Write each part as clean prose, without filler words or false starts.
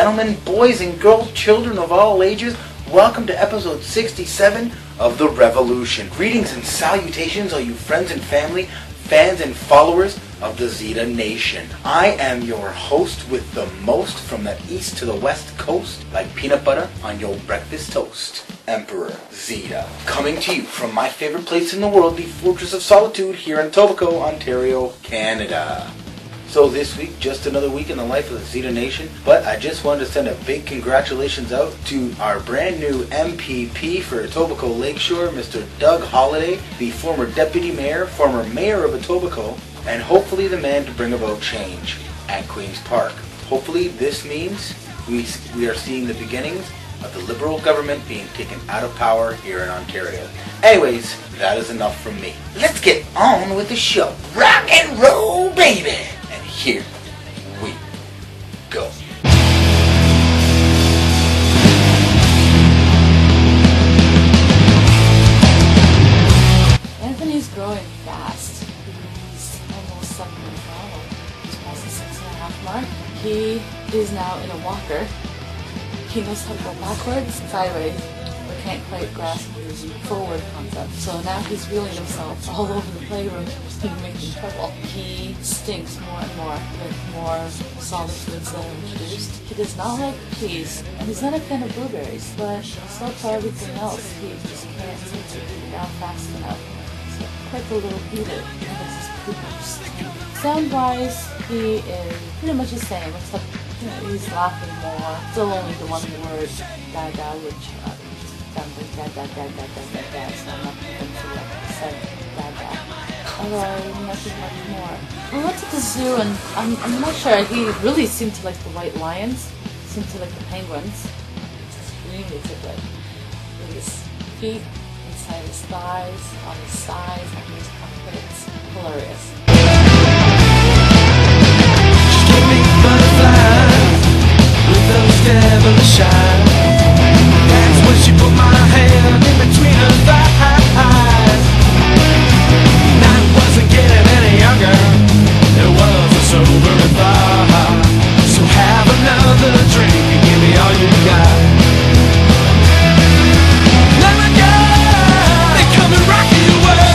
gentlemen, boys and girls, children of all ages, welcome to episode 67 of The Revolution. Greetings and salutations, all you friends and family, fans and followers of the Zita Nation. I am your host with the most from the east to the west coast, like peanut butter on your breakfast toast. Emperor Zita, coming to you from my favorite place in the world, the Fortress of Solitude, here in Etobicoke, Ontario, Canada. So this week, just another week in the life of the Zita Nation, but I just wanted to send a big congratulations out to our brand new MPP for Etobicoke Lakeshore, Mr. Doug Holliday, the former deputy mayor, former mayor of Etobicoke, and hopefully the man to bring about change at Queen's Park. Hopefully this means we are seeing the beginnings of the Liberal government being taken out of power here in Ontario. Anyways, that is enough from me. Let's get on with the show. Rock and roll, baby! And here we go. Anthony's growing fast. He's almost 7 years old. He's past the 6.5 mark. He is now in a walker. He knows how to go backwards, sideways, but can't quite grasp his forward concept. So now he's wheeling himself all over the playroom and making trouble. He stinks more and more with more solid foods that are introduced. He does not like peas, and he's not a fan of blueberries, but so far everything else, he just can't seem to keep it down fast enough. So quite a little heated, and this is poopers. Sound-wise, he is pretty much the same, except he's laughing more. Still only the one word, da-da, which sounds like da-da, so I'm not convinced of what he said, da-da. Although, nothing much more. We went to the zoo, and I'm not sure, he really seemed to like the white lions, seemed to like the penguins. Extremely ticklish. With his feet, inside his thighs, on his sides, on his armpits. Hilarious. Devilish eyes. That's when she put my hand in between her thighs. Night wasn't getting any younger. It was a sober thought. So have another drink and give me all you got. Let me go. They come and rock your world.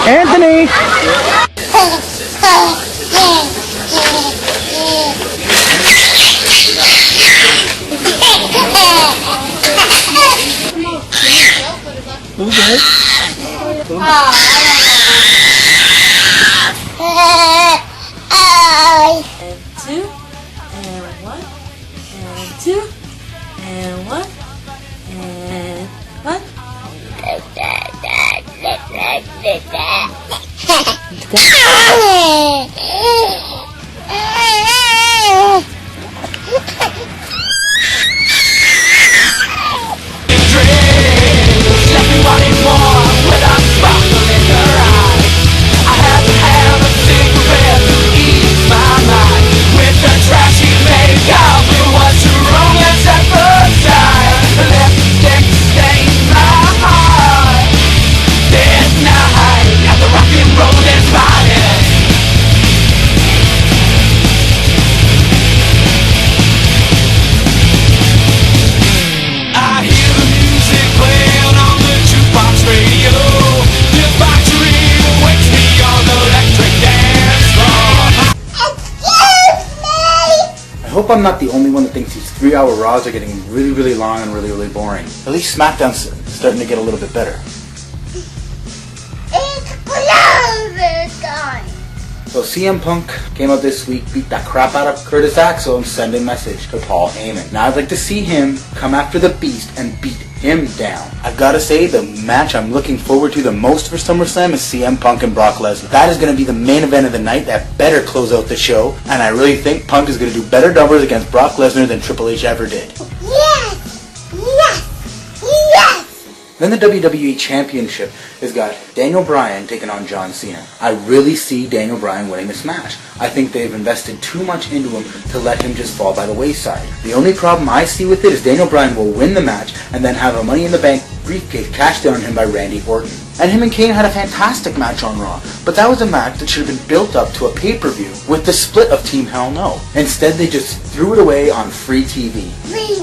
Anthony! Okay. And 2, and 1, and 2, and 1, and 1. I hope I'm not the only one that thinks these 3-hour Raws are getting really, really long and really, really boring. At least SmackDown's starting to get a little bit better. It's closer time! So CM Punk came out this week, beat the crap out of Curtis Axel, and sent a message to Paul Heyman. Now I'd like to see him come after the Beast and beat him down. I've got to say, the match I'm looking forward to the most for SummerSlam is CM Punk and Brock Lesnar. That is going to be the main event of the night. That better close out the show. And I really think Punk is going to do better numbers against Brock Lesnar than Triple H ever did. Yes! Yes! Yes! Then the WWE Championship has got Daniel Bryan taking on John Cena. I really see Daniel Bryan winning this match. I think they've invested too much into him to let him just fall by the wayside. The only problem I see with it is Daniel Bryan will win the match and then have a Money in the Bank briefcase cashed in on him by Randy Orton. And him and Kane had a fantastic match on Raw, but that was a match that should have been built up to a pay-per-view with the split of Team Hell No. Instead, they just threw it away on free TV. We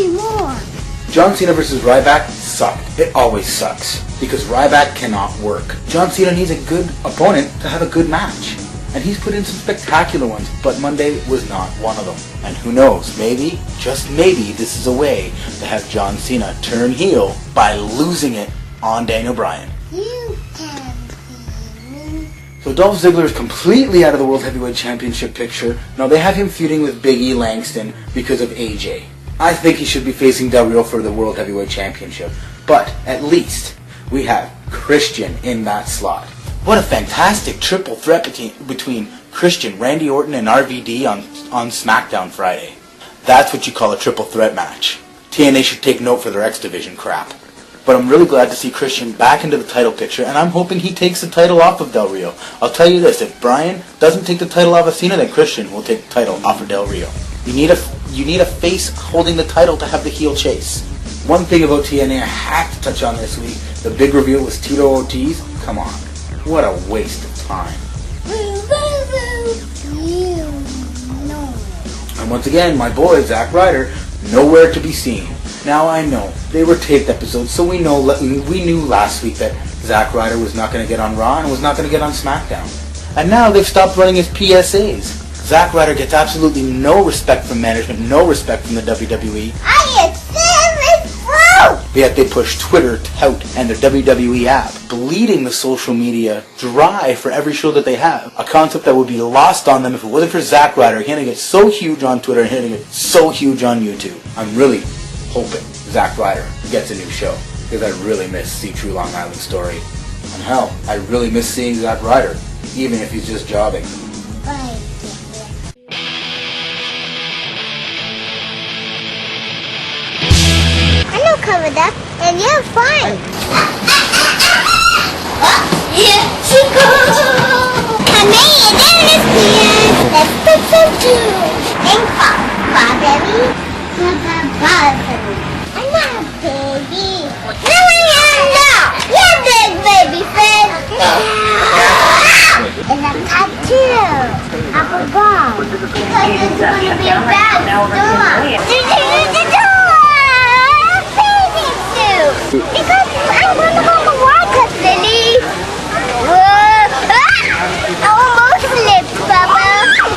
more. John Cena versus Ryback sucked. It always sucks, because Ryback cannot work. John Cena needs a good opponent to have a good match. And he's put in some spectacular ones, but Monday was not one of them. And who knows, maybe, just maybe, this is a way to have John Cena turn heel by losing it on Daniel Bryan. You can see me. So Dolph Ziggler is completely out of the World Heavyweight Championship picture. Now they have him feuding with Big E Langston because of AJ. I think he should be facing Del Rio for the World Heavyweight Championship. But at least we have Christian in that slot. What a fantastic triple threat between Christian, Randy Orton, and RVD on SmackDown Friday. That's what you call a triple threat match. TNA should take note for their X Division crap. But I'm really glad to see Christian back into the title picture, and I'm hoping he takes the title off of Del Rio. I'll tell you this, if Bryan doesn't take the title off of Cena, then Christian will take the title off of Del Rio. You need a face holding the title to have the heel chase. One thing about TNA I have to touch on this week, the big reveal was Tito Ortiz. Come on. What a waste of time. And once again, my boy, Zack Ryder, nowhere to be seen. Now I know, they were taped episodes, so we knew last week that Zack Ryder was not going to get on Raw and was not going to get on SmackDown. And now they've stopped running his PSAs. Zack Ryder gets absolutely no respect from management, no respect from the WWE. Yet they push Twitter, Tout, and their WWE app, bleeding the social media dry for every show that they have. A concept that would be lost on them if it wasn't for Zack Ryder hitting it so huge on Twitter and hitting it so huge on YouTube. I'm really hoping Zack Ryder gets a new show, because I really miss See True Long Island Story. And hell, I really miss seeing Zack Ryder, even if he's just jobbing. Covered up, and you're fine. Here she goes. Honey, there it is, dear. Let's put some juice and pop, baby. I'm not a baby. No, you're big, baby friend. And a tattoo of a ball. Because it's going to be a bad storm. Because I'm going to go to work, Lily. I almost slipped, Papa.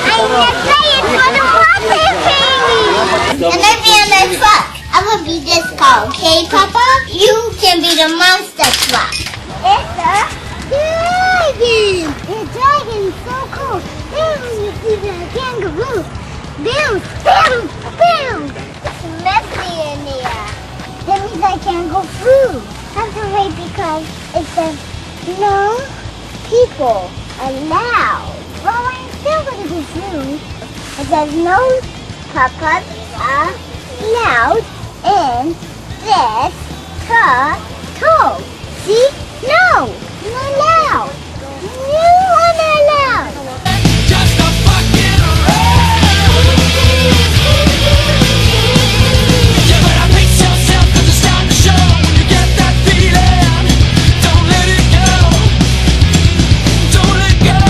I'm excited for the water, baby. And I'll be on the truck. I'm going to be this car, okay, Papa? You can be the monster truck. It's a dragon. The dragon's so cool. Then you see the kangaroo. Boom, boom, boom. It's messy in here. That means I can't go through. I have to wait because it says no people allowed. Well, I'm still going to go through. It says no papas allowed in this car. See? No, not allowed. You are not allowed. Just a fucking road. You better pace yourself 'cause it's time to show. When you get that feeling, don't let it go. Don't let go.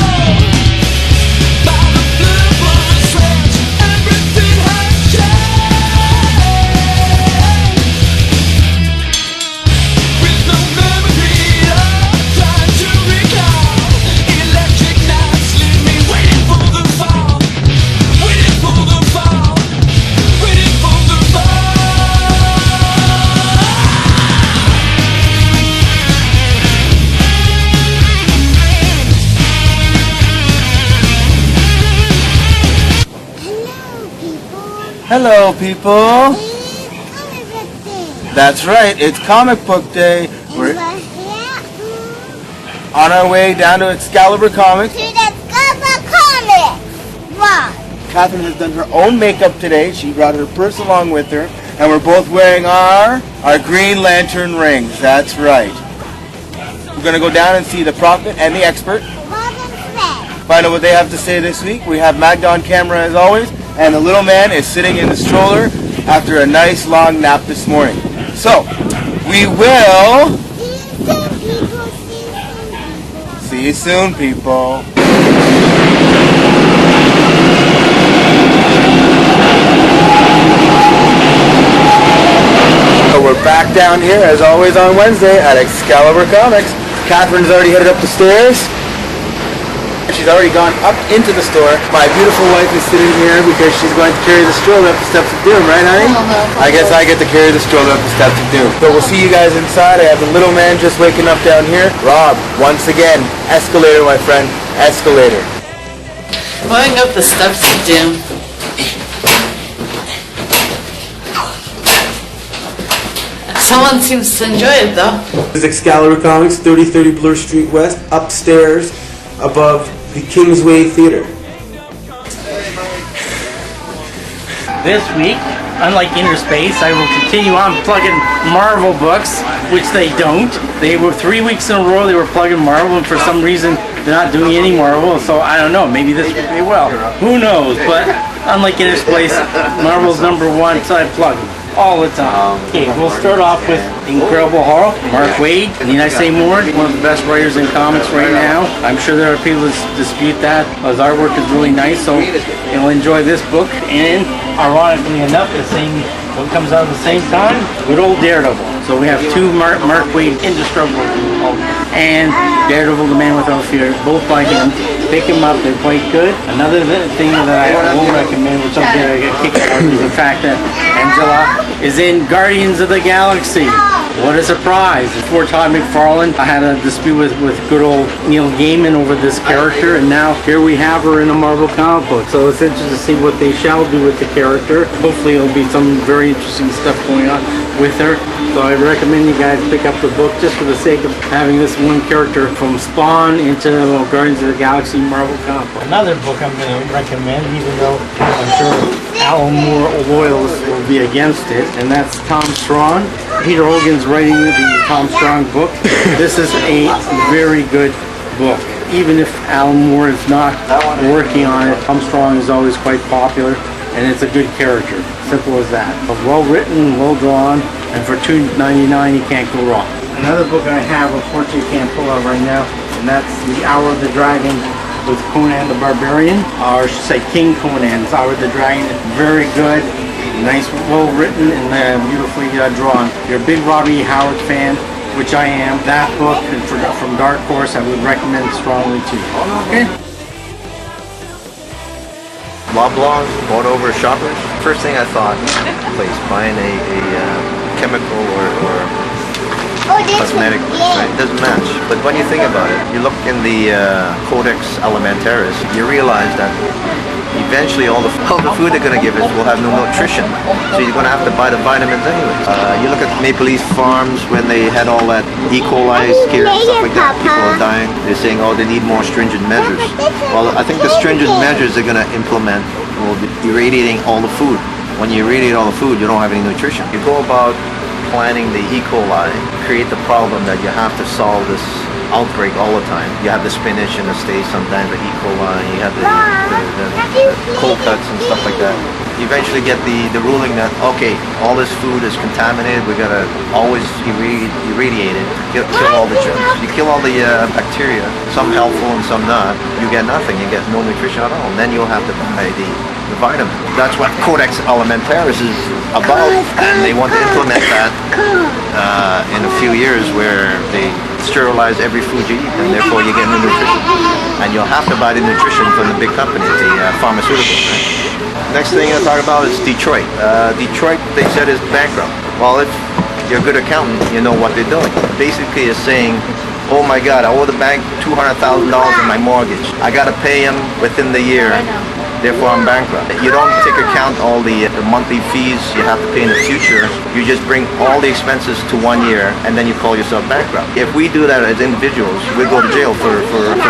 By the flip of a switch, everything has changed. With no memory of trying to recall, electric nights leave me waiting for the fall. Waiting for the fall. Waiting for the fall. Hello, Hello, people. people. It's comic book day. That's right, it's comic book day. We're We're here on our way down to Excalibur Comics. to discover comics. One. Catherine has done her own makeup today. She brought her purse along with her. And we're both wearing our our Green Lantern rings. That's right. We're going to go down and see the prophet and the expert. Find out what they have to say this week. We have Magz on camera as always, and the little man is sitting in the stroller after a nice long nap this morning. So, we will see you soon, people. So we're back down here as always on Wednesday at Excalibur Comics. Catherine's already headed up the stairs. She's already gone up into the store. My beautiful wife is sitting here because she's going to carry the stroller up the steps of doom, right, honey? I guess I get to carry the stroller up the steps of doom. So we'll see you guys inside. I have the little man just waking up down here. Rob, once again, escalator, my friend, escalator. Going up the steps of doom. Someone seems to enjoy it though. This is Excalibur Comics, 3030 Bloor Street West, upstairs above the Kingsway Theater. This week, unlike Inner Space, I will continue on plugging Marvel books, which they don't. They were 3 weeks in a row they were plugging Marvel, and for some reason they're not doing any Marvel, so I don't know, maybe this week they will. Who knows, but unlike Inner Space, Marvel's #1, so I plug them all the time. Okay, we'll start off with Incredible Hulk, Mark Waid, Nina Seymour, one of the best writers in comics right now. I'm sure there are people that dispute that. His artwork is really nice, so you'll enjoy this book. And ironically enough, the same one comes out at the same time with old Daredevil. So we have two Mark Waid indestructible Hulk and Daredevil, the Man Without Fear, both by him. Pick them up, they're quite good. Another thing that I won't recommend, which I'm going to get kicked out, is the fact that Angela is in Guardians of the Galaxy. What a surprise. Before Todd McFarlane, I had a dispute with good old Neil Gaiman over this character, and now here we have her in a Marvel comic book. So it's interesting to see what they shall do with the character. Hopefully there'll be some very interesting stuff going on with her. So I recommend you guys pick up the book just for the sake of having this one character from Spawn into Guardians of the Galaxy Marvel comic book. Another book I'm going to recommend, even though I'm sure Alan Moore loyalists will be against it, and that's Tom Strong. Peter Hogan's writing the Tom Strong book. This is a very good book. Even if Alan Moore is not working on it, Tom Strong is always quite popular, and it's a good character. Simple as that. But well written, well drawn, and for $2.99 you can't go wrong. Another book I have, unfortunately can't pull out right now, and that's The Hour of the Dragon with Conan the Barbarian, or I should say King Conan's Hour of the Dragon. Very good. Nice, well written, and beautifully drawn. If you're a big Robbie Howard fan, which I am, that book from Dark Horse I would recommend strongly to you. Okay? Loblaws bought over shoppers. First thing I thought, place buying a chemical or cosmetic, right? It doesn't match. But when you think about it, you look in the Codex Alimentarius, you realize that eventually all the food they're going to give us will have no nutrition. So you're going to have to buy the vitamins anyways. You look at Maple Leaf Farms when they had all that E. coli scare and stuff like that. People are dying. They're saying, oh, they need more stringent measures. Well, I think the stringent measures they're going to implement will be irradiating all the food. When you irradiate all the food, you don't have any nutrition. You go about planning the E. coli, create the problem that you have to solve this outbreak all the time. You have the spinach in the States, sometimes the E. coli, you have the cold cuts and stuff like that. You eventually get the ruling that, okay, all this food is contaminated, we gotta always irradiate it, kill all the germs. You kill all the bacteria, some helpful and some not, you get nothing, you get no nutrition at all. And then you'll have to buy the vitamins. That's what Codex Alimentarius is about, and they want to implement that in a few years where they sterilize every food you eat, and therefore you get no nutrition. And you'll have to buy the nutrition from the big companies, the pharmaceuticals. Right? Next thing I talk about is Detroit. Detroit, they said, is bankrupt. Well, if you're a good accountant, you know what they're doing. Basically, it's saying, oh my God, I owe the bank $200,000 in my mortgage. I got to pay them within the year. Therefore, I'm bankrupt. You don't take account all the monthly fees you have to pay in the future. You just bring all the expenses to 1 year, and then you call yourself bankrupt. If we do that as individuals, we go to jail for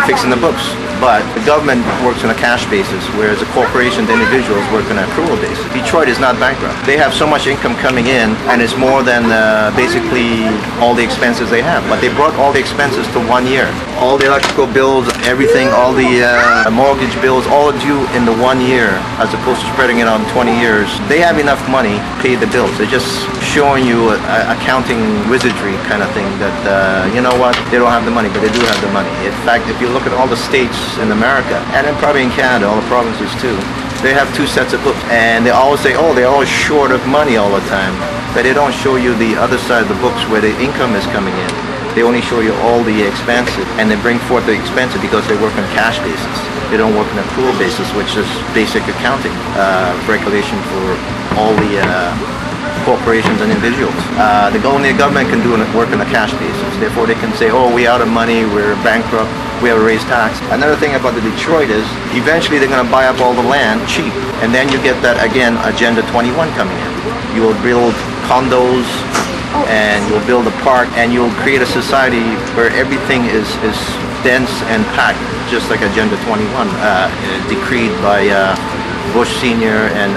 fixing the books. but the government works on a cash basis, whereas the corporations, the individuals work on an accrual basis. Detroit is not bankrupt. They have so much income coming in, and it's more than basically all the expenses they have. But they brought all the expenses to 1 year. All the electrical bills, everything, all the mortgage bills, all due in the 1 year, as opposed to spreading it on 20 years. They have enough money to pay the bills. They're just showing you accounting wizardry kind of thing that, you know what, they don't have the money, but they do have the money. In fact, if you look at all the states in America, and then probably in Canada, all the provinces too, they have 2 sets of books, and they always say, oh, they're always short of money all the time, but they don't show you the other side of the books where the income is coming in. They only show you all the expenses, and they bring forth the expenses because they work on a cash basis. They don't work on an accrual basis, which is basic accounting regulation for all the corporations and individuals. Only the government can work on a cash basis. Therefore, they can say, oh, we're out of money, we're bankrupt, we have to raise tax. Another thing about the Detroit is, eventually they're going to buy up all the land cheap, and then you get that, again, Agenda 21 coming in. You will build condos, and you'll build a park, and you'll create a society where everything is dense and packed, just like Agenda 21, decreed by Bush Sr. and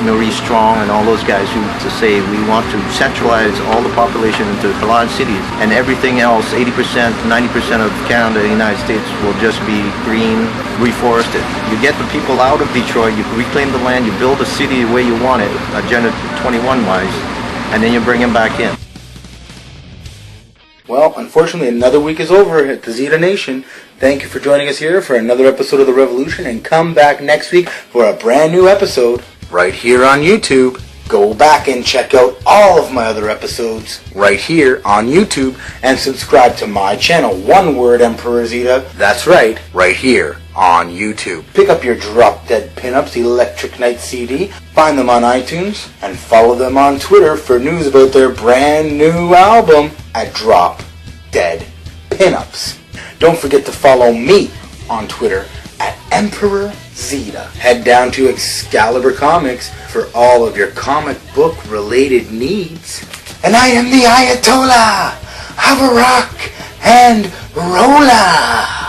Maurice Strong and all those guys who to say we want to centralize all the population into large cities, and everything else, 80%, 90% of Canada and the United States will just be green, reforested. You get the people out of Detroit, you reclaim the land, you build a city the way you want it, Agenda 21 wise, and then you bring them back in. Well, unfortunately, another week is over at the Zita Nation. Thank you for joining us here for another episode of The Revolution, and come back next week for a brand new episode right here on YouTube. Go back and check out all of my other episodes right here on YouTube, and subscribe to my channel, one word, Emperor Zita. That's right here on YouTube. Pick up your Drop Dead Pinups Electric Night CD, find them on iTunes, and follow them on Twitter for news about their brand new album at Drop Dead Pinups. Don't forget to follow me on Twitter at Emperor Zita. Head down to Excalibur Comics for all of your comic book related needs. And I am the Ayatollah of rock and roller.